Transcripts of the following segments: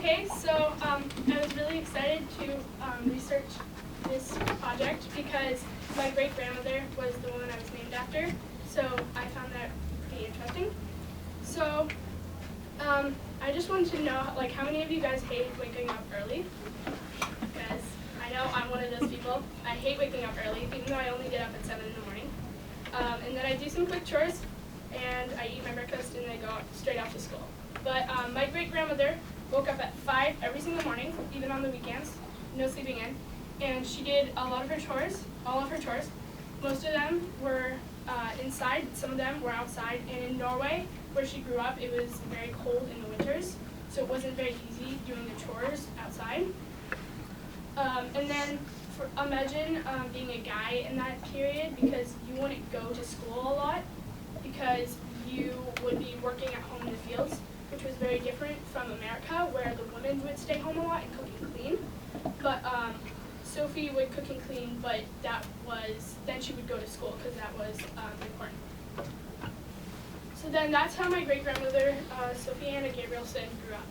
Okay, so I was really excited to research this project because my great-grandmother was the woman I was named after, so I found that pretty interesting. So I just wanted to know, like, how many of you guys hate waking up early? Because I know I'm one of those people. I hate waking up early, even though I only get up at 7 in the morning. And then I do some quick chores, and I eat my breakfast, and I go straight off to school. But my great-grandmother woke up at 5 every single morning, even on the weekends, no sleeping in, and she did a lot of her chores, all of her chores. Most of them were inside, some of them were outside, and in Norway, where she grew up, it was very cold in the winters, so it wasn't very easy doing the chores outside. And then imagine being a guy in that period, because you wouldn't go to school a lot, because you would be working at home in the fields, which was very different from America, where the women would stay home a lot and cook and clean. But Sophie would cook and clean, but then she would go to school, because that was important. So then that's how my great-grandmother, Sophie Anna Gabrielson, grew up.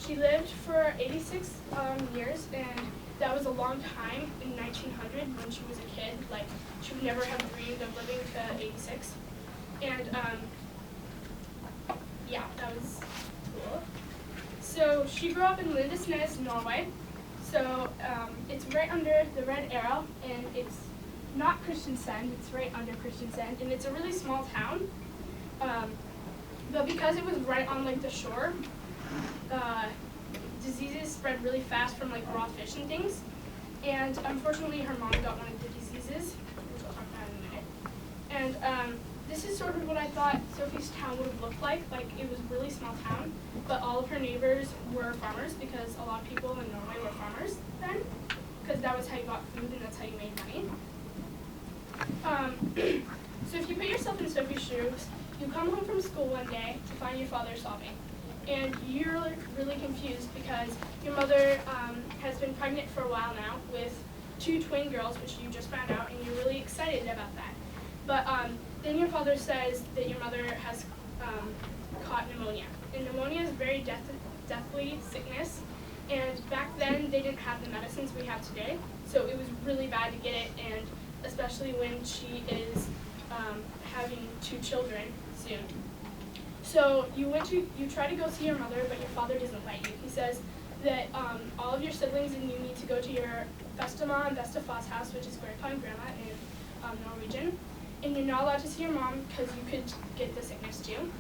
She lived for 86 years, and that was a long time in 1900 when she was a kid. Like, she would never have dreamed of living to 86. And yeah, that was cool. So she grew up in Lindesnes, Norway. So it's right under the red arrow, and it's not Kristiansand, it's right under Kristiansand, and it's a really small town. But because it was right on like the shore, diseases spread really fast from like raw fish and things. And unfortunately, her mom got one of the diseases, which I'll talk about in a minute. And this is sort of what I thought Sophie's town would have looked like. Like, it was a really small town, but all of her neighbors were farmers, because a lot of people in Norway were farmers then, because that was how you got food and that's how you made money. So if you put yourself in Sophie's shoes, you come home from school one day to find your father sobbing. And you're really confused because your mother has been pregnant for a while now with 2 twin girls, which you just found out, and you're really excited about that. But then your father says that your mother has caught pneumonia. And pneumonia is a very deathly sickness. And back then, they didn't have the medicines we have today. So it was really bad to get it, and especially when she is having 2 children soon. So you try to go see your mother, but your father doesn't let you. He says that all of your siblings and you need to go to your Bestema and Bestefa's house, which is grandpa and grandma in Norwegian. And you're not allowed to see your mom because you could get the sickness too.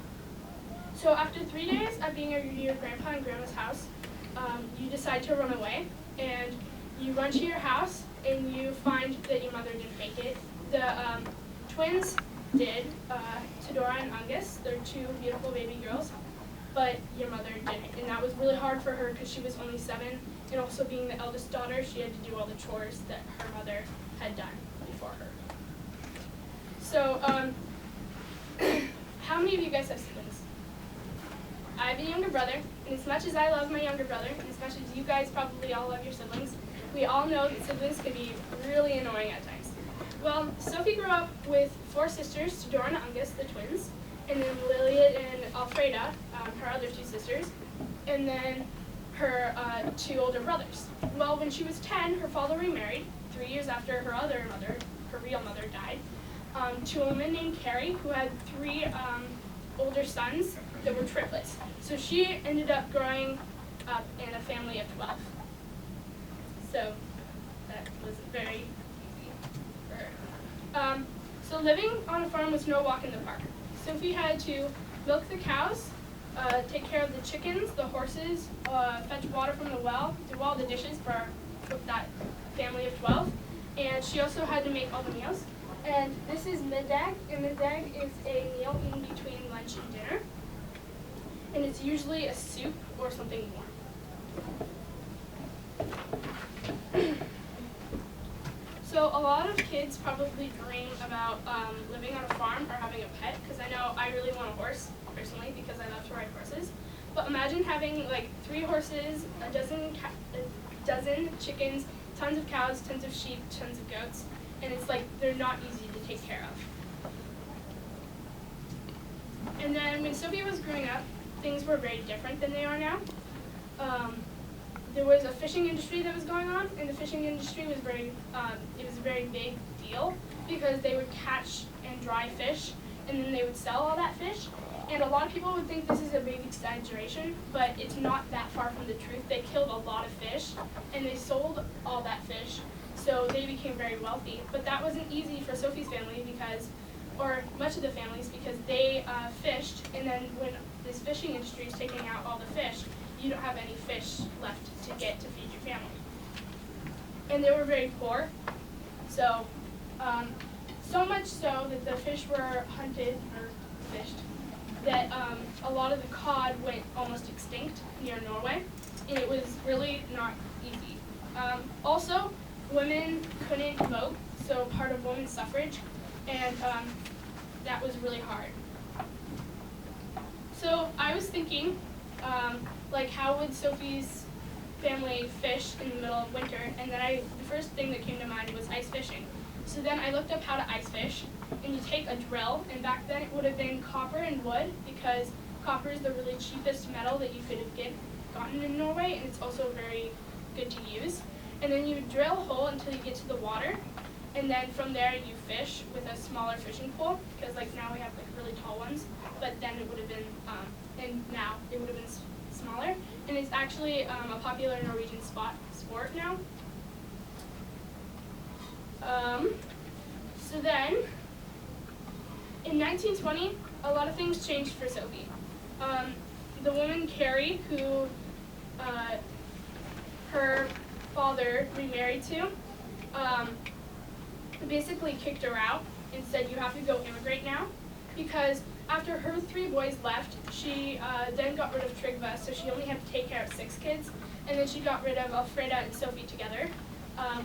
So after 3 days of being at your grandpa and grandma's house, you decide to run away. And you run to your house and you find that your mother didn't make it. The twins did, Tedora and Angus. They're 2 beautiful baby girls, but your mother didn't. And that was really hard for her because she was only 7, and also being the eldest daughter, she had to do all the chores that her mother had done before her. So, how many of you guys have siblings? I have a younger brother, and as much as I love my younger brother, and as much as you guys probably all love your siblings, we all know that siblings can be really annoying at times. Well, Sophie grew up with 4 sisters, Tedora and Angus, the twins, and then Lillian and Alfreda, her other 2 sisters, and then her 2 older brothers. Well, when she was 10, her father remarried, 3 years after her other mother, her real mother, died, to a woman named Carrie, who had 3 older sons that were triplets. So she ended up growing up in a family of 12. So that was very easy for her. So living on a farm was no walk in the park. Sophie had to milk the cows, take care of the chickens, the horses, fetch water from the well, do all the dishes for that family of 12. And she also had to make all the meals. And this is middag, and middag is a meal in between lunch and dinner. And it's usually a soup or something warm. So a lot of kids probably dream about living on a farm or having a pet, because I know I really want a horse, personally, because I love to ride horses. But imagine having like 3 horses, a dozen chickens, tons of cows, tons of sheep, tons of goats, and it's like they're not easy to take care of. And then when Sophie was growing up, things were very different than they are now. there was a fishing industry that was going on, and the fishing industry was it was a very big deal because they would catch and dry fish, and then they would sell all that fish. And a lot of people would think this is a big exaggeration, but it's not that far from the truth. They killed a lot of fish, and they sold all that fish, so they became very wealthy. But that wasn't easy for Sophie's family or much of the families, because they fished, and then when this fishing industry is taking out all the fish, you don't have any fish left to get to feed your family. And they were very poor, so so much so that the fish were hunted or fished, that a lot of the cod went almost extinct near Norway, and it was really not easy. Also, women couldn't vote, so part of women's suffrage, and that was really hard. So I was thinking, like, how would Sophie's family fish in the middle of winter? And then the first thing that came to mind was ice fishing. So then I looked up how to ice fish, and you take a drill, and back then it would have been copper and wood, because copper is the really cheapest metal that you could have gotten in Norway, and it's also very good to use. And then you would drill a hole until you get to the water, and then from there you fish with a smaller fishing pole, because like now we have like really tall ones, but then it would have been, and now it would have been smaller, and it's actually a popular Norwegian sport now. So then, in 1920, a lot of things changed for Sophie. The woman Carrie, who her father remarried to, basically kicked her out and said, you have to go immigrate now, because after her 3 boys left, she then got rid of Trygve, so she only had to take care of 6 kids, and then she got rid of Alfreda and Sophie together,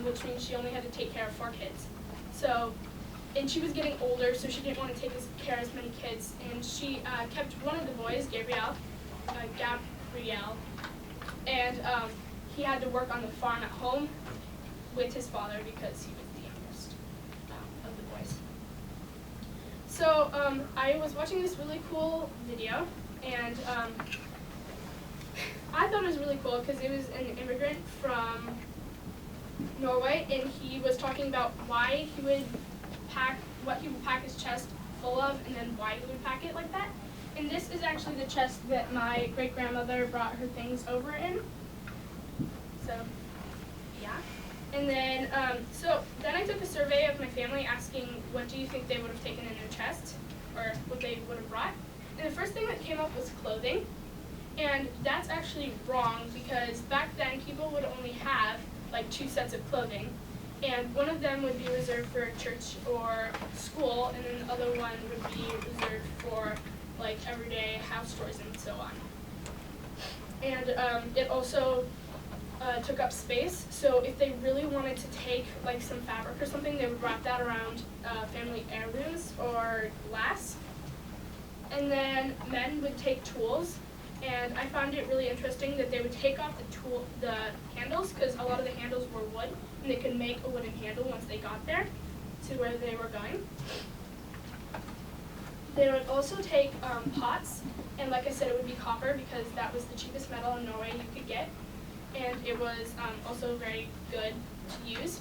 which means she only had to take care of 4 kids. So, and she was getting older, so she didn't want to take care of as many kids, and she kept one of the boys, Gabriel, and he had to work on the farm at home with his father because he was the youngest of the boys. So I was watching this really cool video, and I thought it was really cool because it was an immigrant from Norway, and he was talking about why he would what he would pack his chest full of, and then why he would pack it like that. And this is actually the chest that my great-grandmother brought her things over in. So, yeah. And then, then I took a survey of my family asking what do you think they would have taken in their chest, or what they would have brought. And the first thing that came up was clothing. And that's actually wrong, because back then people would only have like 2 sets of clothing. And one of them would be reserved for church or school, and then the other one would be reserved for like everyday house chores and so on. And it also took up space, so if they really wanted to take like some fabric or something, they would wrap that around family heirlooms or glass. And then men would take tools, and I found it really interesting that they would take off the handles, because a lot of the handles were wood, and they could make a wooden handle once they got there to where they were going. They would also take pots, and like I said, it would be copper because that was the cheapest metal in Norway you could get, and it was also very good to use.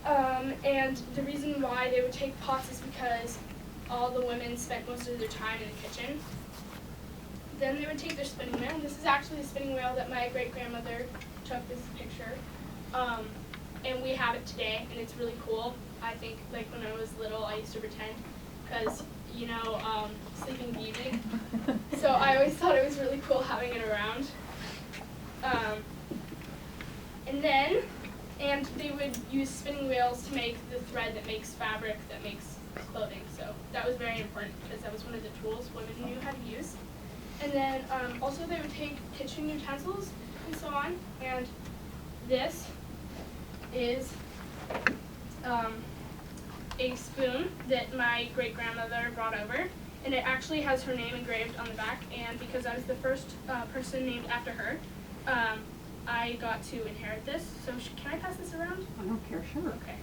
And the reason why they would take pots is because all the women spent most of their time in the kitchen. Then they would take their spinning wheel, and this is actually the spinning wheel that my great-grandmother took this picture. And we have it today, and it's really cool. I think, like, when I was little, I used to pretend, because, you know, Sleeping Beauty. So I always thought it was really cool having it around. And they would use spinning wheels to make the thread that makes fabric, that makes clothing. So that was very important, because that was one of the tools women knew how to use. And then also they would take kitchen utensils and so on. And this is a spoon that my great-grandmother brought over. And it actually has her name engraved on the back. And because I was the first person named after her, I got to inherit this. So can I pass this around? I don't care, sure. Okay.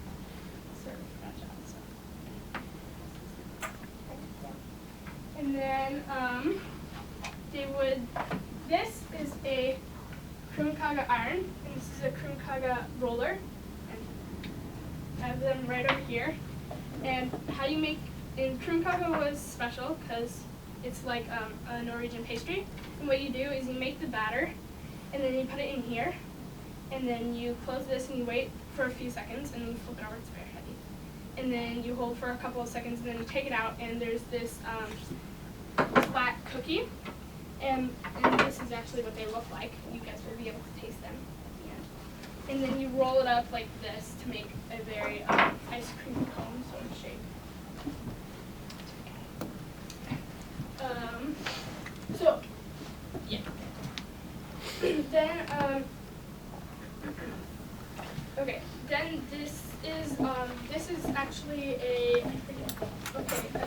And then this is a Krumkaga iron, and this is a Krumkaga roller. And I have them right over here. And how you make, and Krumkaga was special because it's like a Norwegian pastry. And what you do is you make the batter, and then you put it in here, and then you close this and you wait for a few seconds, and then you flip it over. It's very heavy. And then you hold for a couple of seconds, and then you take it out, and there's this flat cookie. And this is actually what they look like. You guys will be able to taste them at the end. And then you roll it up like this to make a very ice cream cone sort of shape. So, yeah. Then, okay. Then this is actually a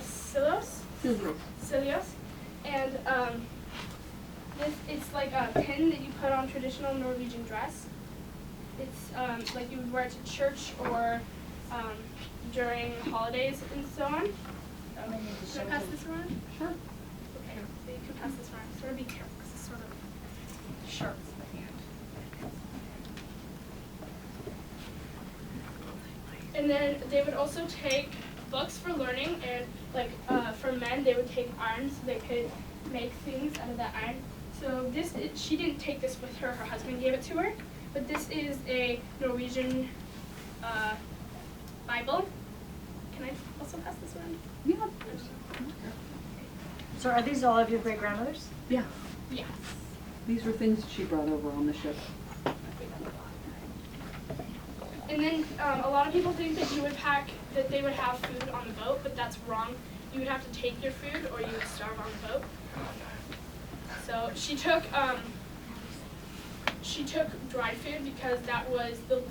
silos. Cilios. And it's like a pin that you put on traditional Norwegian dress. It's like you would wear it to church or during holidays and so on. Can I pass this around? Sure. Okay, so you can pass this around. Sort of be careful because it's sort of sharp in the hand. And then they would also take books for learning, and like for men, they would take iron so they could make things out of that iron. So she didn't take this with her. Her husband gave it to her. But this is a Norwegian Bible. Can I also pass this around? Yeah. So are these all of your great-grandmothers? Yeah. Yes. These were things she brought over on the ship. And then a lot of people think that that they would have food on the boat, but that's wrong. You would have to take your food or you would starve on the boat. So she took dry food because that was the